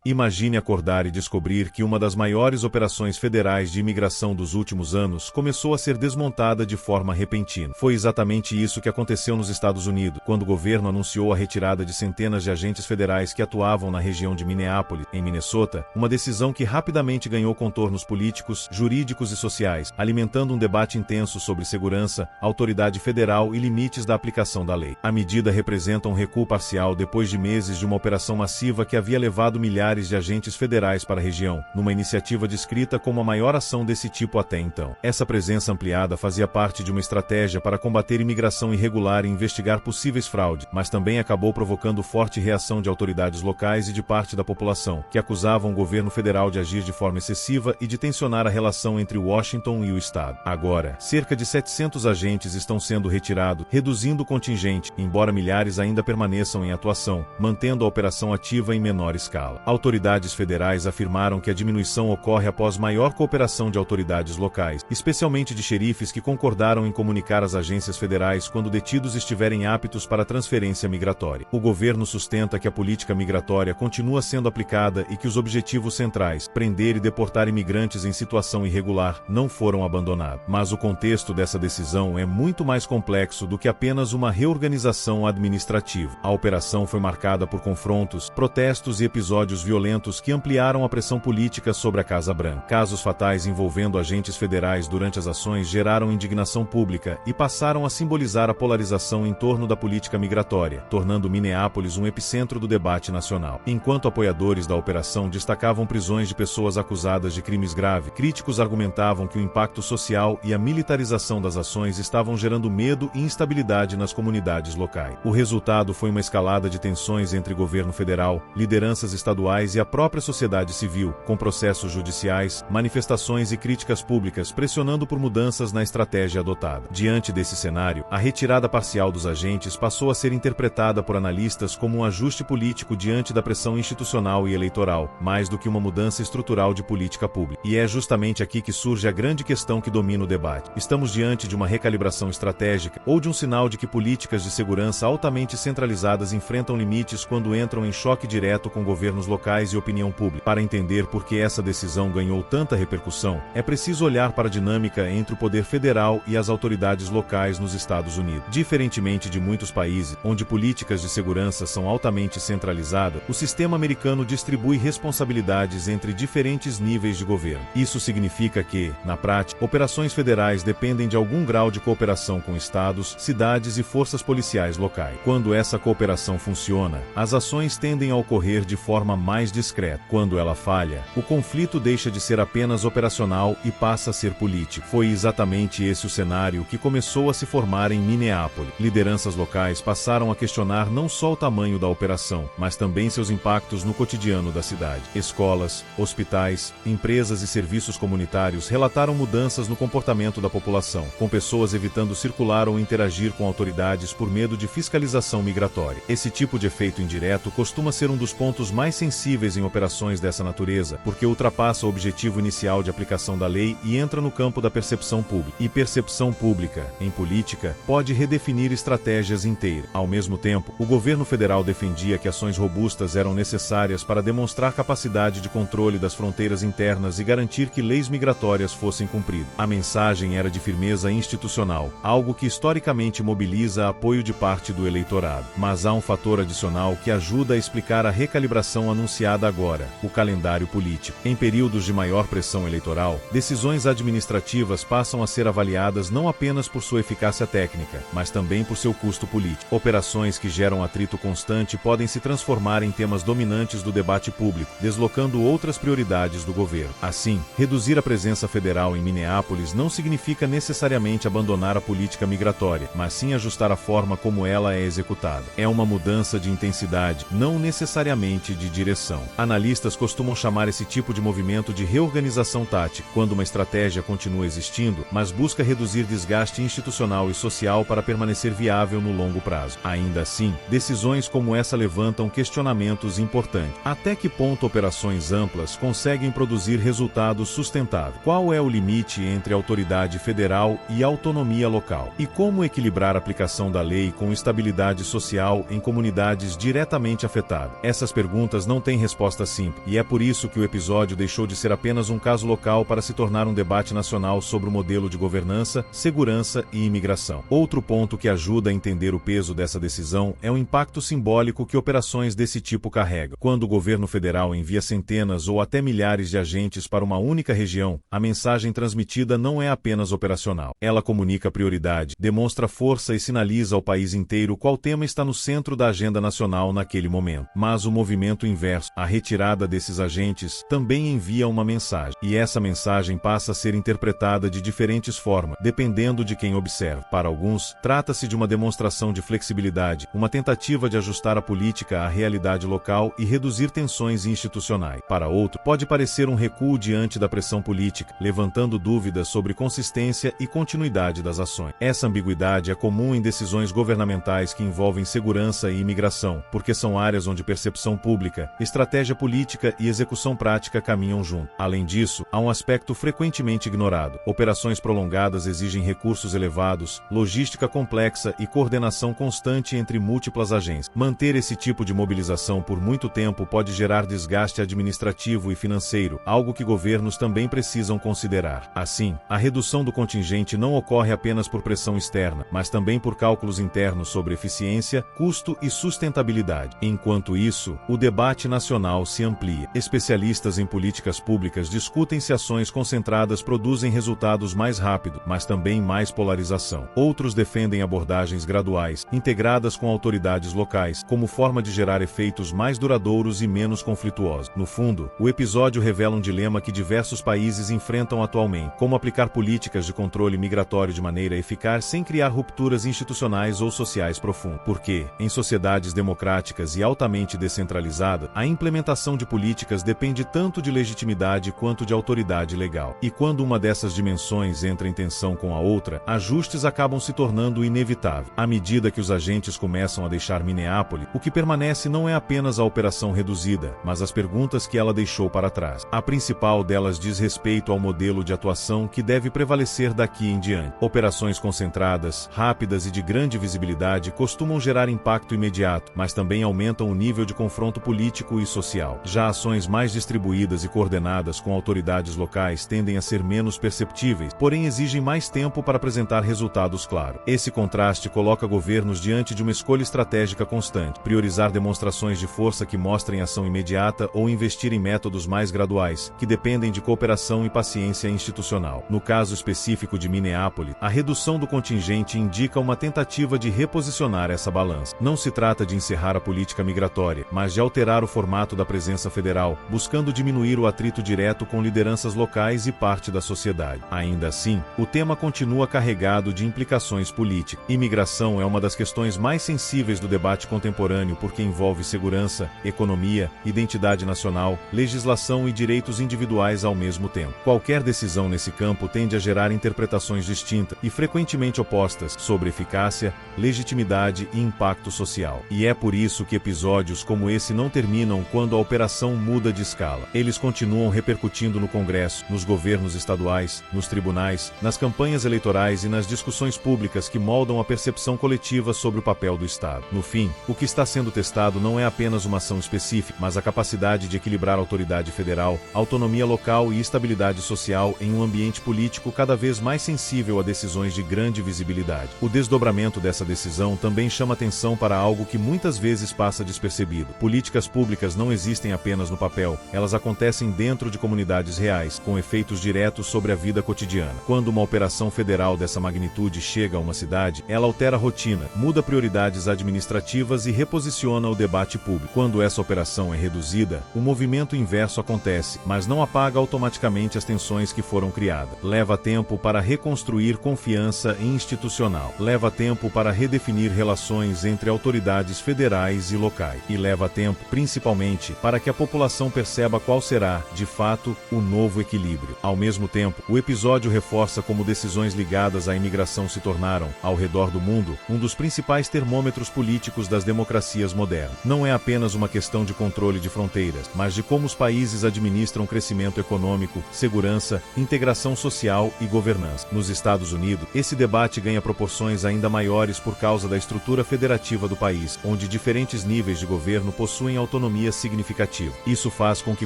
Imagine acordar e descobrir que uma das maiores operações federais de imigração dos últimos anos começou a ser desmontada de forma repentina. Foi exatamente isso que aconteceu nos Estados Unidos, quando o governo anunciou a retirada de centenas de agentes federais que atuavam na região de Minneapolis, em Minnesota, uma decisão que rapidamente ganhou contornos políticos, jurídicos e sociais, alimentando um debate intenso sobre segurança, autoridade federal e limites da aplicação da lei. A medida representa um recuo parcial depois de meses de uma operação massiva que havia levado milhares de agentes federais para a região, numa iniciativa descrita como a maior ação desse tipo até então. Essa presença ampliada fazia parte de uma estratégia para combater imigração irregular e investigar possíveis fraudes, mas também acabou provocando forte reação de autoridades locais e de parte da população, que acusavam o governo federal de agir de forma excessiva e de tensionar a relação entre Washington e o estado. Agora, cerca de 700 agentes estão sendo retirados, reduzindo o contingente, embora milhares ainda permaneçam em atuação, mantendo a operação ativa em menor escala. Autoridades federais afirmaram que a diminuição ocorre após maior cooperação de autoridades locais, especialmente de xerifes que concordaram em comunicar às agências federais quando detidos estiverem aptos para transferência migratória. O governo sustenta que a política migratória continua sendo aplicada e que os objetivos centrais, prender e deportar imigrantes em situação irregular, não foram abandonados. Mas o contexto dessa decisão é muito mais complexo do que apenas uma reorganização administrativa. A operação foi marcada por confrontos, protestos e episódios violentos que ampliaram a pressão política sobre a Casa Branca. Casos fatais envolvendo agentes federais durante as ações geraram indignação pública e passaram a simbolizar a polarização em torno da política migratória, tornando Minneapolis um epicentro do debate nacional. Enquanto apoiadores da operação destacavam prisões de pessoas acusadas de crimes graves, críticos argumentavam que o impacto social e a militarização das ações estavam gerando medo e instabilidade nas comunidades locais. O resultado foi uma escalada de tensões entre governo federal, lideranças estaduais e a própria sociedade civil, com processos judiciais, manifestações e críticas públicas pressionando por mudanças na estratégia adotada. Diante desse cenário, a retirada parcial dos agentes passou a ser interpretada por analistas como um ajuste político diante da pressão institucional e eleitoral, mais do que uma mudança estrutural de política pública. E é justamente aqui que surge a grande questão que domina o debate. Estamos diante de uma recalibração estratégica ou de um sinal de que políticas de segurança altamente centralizadas enfrentam limites quando entram em choque direto com governos locais e opinião pública? Para entender por que essa decisão ganhou tanta repercussão, é preciso olhar para a dinâmica entre o poder federal e as autoridades locais nos Estados Unidos. Diferentemente de muitos países, onde políticas de segurança são altamente centralizadas, o sistema americano distribui responsabilidades entre diferentes níveis de governo. Isso significa que, na prática, operações federais dependem de algum grau de cooperação com estados, cidades e forças policiais locais. Quando essa cooperação funciona, as ações tendem a ocorrer de forma mais discreta. Quando ela falha, o conflito deixa de ser apenas operacional e passa a ser político. Foi exatamente esse o cenário que começou a se formar em Minneapolis. Lideranças locais passaram a questionar não só o tamanho da operação, mas também seus impactos no cotidiano da cidade. Escolas, hospitais, empresas e serviços comunitários relataram mudanças no comportamento da população, com pessoas evitando circular ou interagir com autoridades por medo de fiscalização migratória. Esse tipo de efeito indireto costuma ser um dos pontos mais sensíveis em operações dessa natureza, porque ultrapassa o objetivo inicial de aplicação da lei e entra no campo da percepção pública. E percepção pública, em política, pode redefinir estratégias inteiras. Ao mesmo tempo, o governo federal defendia que ações robustas eram necessárias para demonstrar capacidade de controle das fronteiras internas e garantir que leis migratórias fossem cumpridas. A mensagem era de firmeza institucional, algo que historicamente mobiliza apoio de parte do eleitorado. Mas há um fator adicional que ajuda a explicar a recalibração anunciada agora: o calendário político. Em períodos de maior pressão eleitoral, decisões administrativas passam a ser avaliadas não apenas por sua eficácia técnica, mas também por seu custo político. Operações que geram atrito constante podem se transformar em temas dominantes do debate público, deslocando outras prioridades do governo. Assim, reduzir a presença federal em Minneapolis não significa necessariamente abandonar a política migratória, mas sim ajustar a forma como ela é executada. É uma mudança de intensidade, não necessariamente de direção. Analistas costumam chamar esse tipo de movimento de reorganização tática, quando uma estratégia continua existindo, mas busca reduzir desgaste institucional e social para permanecer viável no longo prazo. Ainda assim, decisões como essa levantam questionamentos importantes. Até que ponto operações amplas conseguem produzir resultados sustentáveis? Qual é o limite entre autoridade federal e autonomia local? E como equilibrar a aplicação da lei com estabilidade social em comunidades diretamente afetadas? Essas perguntas não têm tem resposta simples, e é por isso que o episódio deixou de ser apenas um caso local para se tornar um debate nacional sobre o modelo de governança, segurança e imigração. Outro ponto que ajuda a entender o peso dessa decisão é o impacto simbólico que operações desse tipo carregam. Quando o governo federal envia centenas ou até milhares de agentes para uma única região, a mensagem transmitida não é apenas operacional. Ela comunica prioridade, demonstra força e sinaliza ao país inteiro qual tema está no centro da agenda nacional naquele momento. Mas o movimento inverso, a retirada desses agentes, também envia uma mensagem. E essa mensagem passa a ser interpretada de diferentes formas, dependendo de quem observa. Para alguns, trata-se de uma demonstração de flexibilidade, uma tentativa de ajustar a política à realidade local e reduzir tensões institucionais. Para outros, pode parecer um recuo diante da pressão política, levantando dúvidas sobre consistência e continuidade das ações. Essa ambiguidade é comum em decisões governamentais que envolvem segurança e imigração, porque são áreas onde percepção pública, estratégia política e execução prática caminham junto. Além disso, há um aspecto frequentemente ignorado. Operações prolongadas exigem recursos elevados, logística complexa e coordenação constante entre múltiplas agências. Manter esse tipo de mobilização por muito tempo pode gerar desgaste administrativo e financeiro, algo que governos também precisam considerar. Assim, a redução do contingente não ocorre apenas por pressão externa, mas também por cálculos internos sobre eficiência, custo e sustentabilidade. Enquanto isso, o debate nacional se amplia. Especialistas em políticas públicas discutem se ações concentradas produzem resultados mais rápido, mas também mais polarização. Outros defendem abordagens graduais, integradas com autoridades locais, como forma de gerar efeitos mais duradouros e menos conflituosos. No fundo, o episódio revela um dilema que diversos países enfrentam atualmente: como aplicar políticas de controle migratório de maneira eficaz sem criar rupturas institucionais ou sociais profundas. Porque, em sociedades democráticas e altamente descentralizadas, a implementação de políticas depende tanto de legitimidade quanto de autoridade legal. E quando uma dessas dimensões entra em tensão com a outra, ajustes acabam se tornando inevitáveis. À medida que os agentes começam a deixar Minneapolis, o que permanece não é apenas a operação reduzida, mas as perguntas que ela deixou para trás. A principal delas diz respeito ao modelo de atuação que deve prevalecer daqui em diante. Operações concentradas, rápidas e de grande visibilidade costumam gerar impacto imediato, mas também aumentam o nível de confronto político e social. Já ações mais distribuídas e coordenadas com autoridades locais tendem a ser menos perceptíveis, porém exigem mais tempo para apresentar resultados claros. Esse contraste coloca governos diante de uma escolha estratégica constante: priorizar demonstrações de força que mostrem ação imediata ou investir em métodos mais graduais, que dependem de cooperação e paciência institucional. No caso específico de Minneapolis, a redução do contingente indica uma tentativa de reposicionar essa balança. Não se trata de encerrar a política migratória, mas de alterar o formato da presença federal, buscando diminuir o atrito direto com lideranças locais e parte da sociedade. Ainda assim, o tema continua carregado de implicações políticas. Imigração é uma das questões mais sensíveis do debate contemporâneo porque envolve segurança, economia, identidade nacional, legislação e direitos individuais ao mesmo tempo. Qualquer decisão nesse campo tende a gerar interpretações distintas e frequentemente opostas sobre eficácia, legitimidade e impacto social. E é por isso que episódios como esse não terminam quando a operação muda de escala. Eles continuam repercutindo no Congresso, nos governos estaduais, nos tribunais, nas campanhas eleitorais e nas discussões públicas que moldam a percepção coletiva sobre o papel do Estado. No fim, o que está sendo testado não é apenas uma ação específica, mas a capacidade de equilibrar autoridade federal, autonomia local e estabilidade social em um ambiente político cada vez mais sensível a decisões de grande visibilidade. O desdobramento dessa decisão também chama atenção para algo que muitas vezes passa despercebido. Políticas públicas não existem apenas no papel, elas acontecem dentro de comunidades reais, com efeitos diretos sobre a vida cotidiana. Quando uma operação federal dessa magnitude chega a uma cidade, ela altera a rotina, muda prioridades administrativas e reposiciona o debate público. Quando essa operação é reduzida, o movimento inverso acontece, mas não apaga automaticamente as tensões que foram criadas. Leva tempo para reconstruir confiança institucional. Leva tempo para redefinir relações entre autoridades federais e locais. E leva tempo, principalmente, para que a população perceba qual será, de fato, o novo equilíbrio. Ao mesmo tempo, o episódio reforça como decisões ligadas à imigração se tornaram, ao redor do mundo, um dos principais termômetros políticos das democracias modernas. Não é apenas uma questão de controle de fronteiras, mas de como os países administram crescimento econômico, segurança, integração social e governança. Nos Estados Unidos, esse debate ganha proporções ainda maiores por causa da estrutura federativa do país, onde diferentes níveis de governo possuem autonomia autonomia significativa. Isso faz com que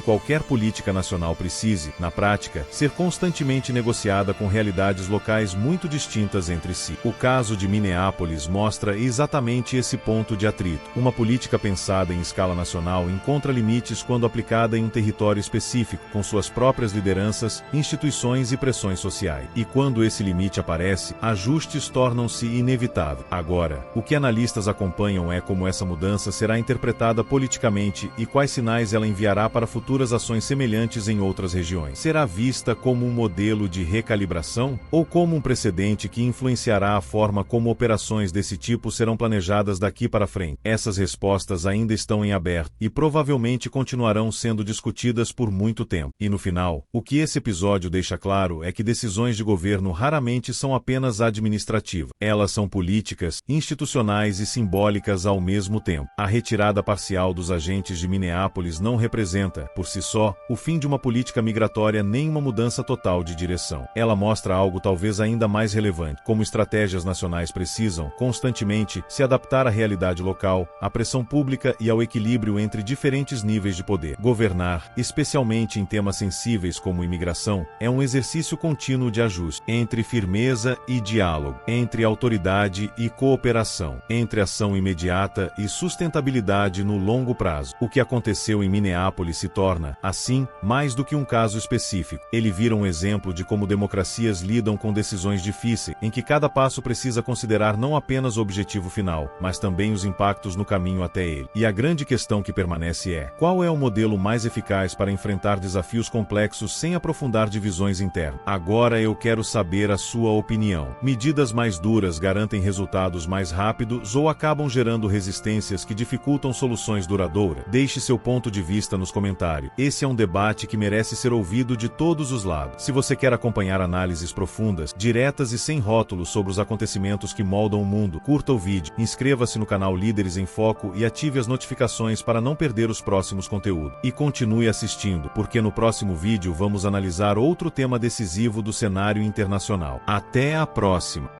qualquer política nacional precise, na prática, ser constantemente negociada com realidades locais muito distintas entre si. O caso de Minneapolis mostra exatamente esse ponto de atrito. Uma política pensada em escala nacional encontra limites quando aplicada em um território específico, com suas próprias lideranças, instituições e pressões sociais. E quando esse limite aparece, ajustes tornam-se inevitáveis. Agora, o que analistas acompanham é como essa mudança será interpretada politicamente e quais sinais ela enviará para futuras ações semelhantes em outras regiões. Será vista como um modelo de recalibração ou como um precedente que influenciará a forma como operações desse tipo serão planejadas daqui para frente? Essas respostas ainda estão em aberto e provavelmente continuarão sendo discutidas por muito tempo. E no final, o que esse episódio deixa claro é que decisões de governo raramente são apenas administrativas. Elas são políticas, institucionais e simbólicas ao mesmo tempo. A retirada parcial dos agentes de Minneapolis não representa, por si só, o fim de uma política migratória nem uma mudança total de direção. Ela mostra algo talvez ainda mais relevante, como estratégias nacionais precisam, constantemente, se adaptar à realidade local, à pressão pública e ao equilíbrio entre diferentes níveis de poder. Governar, especialmente em temas sensíveis como imigração, é um exercício contínuo de ajuste, entre firmeza e diálogo, entre autoridade e cooperação, entre ação imediata e sustentabilidade no longo prazo. O que aconteceu em Minneapolis se torna, assim, mais do que um caso específico. Ele vira um exemplo de como democracias lidam com decisões difíceis, em que cada passo precisa considerar não apenas o objetivo final, mas também os impactos no caminho até ele. E a grande questão que permanece é: qual é o modelo mais eficaz para enfrentar desafios complexos sem aprofundar divisões internas? Agora eu quero saber a sua opinião. Medidas mais duras garantem resultados mais rápidos ou acabam gerando resistências que dificultam soluções duradouras? Deixe seu ponto de vista nos comentários. Esse é um debate que merece ser ouvido de todos os lados. Se você quer acompanhar análises profundas, diretas e sem rótulos sobre os acontecimentos que moldam o mundo, curta o vídeo, inscreva-se no canal Líderes em Foco e ative as notificações para não perder os próximos conteúdos. E continue assistindo, porque no próximo vídeo vamos analisar outro tema decisivo do cenário internacional. Até a próxima!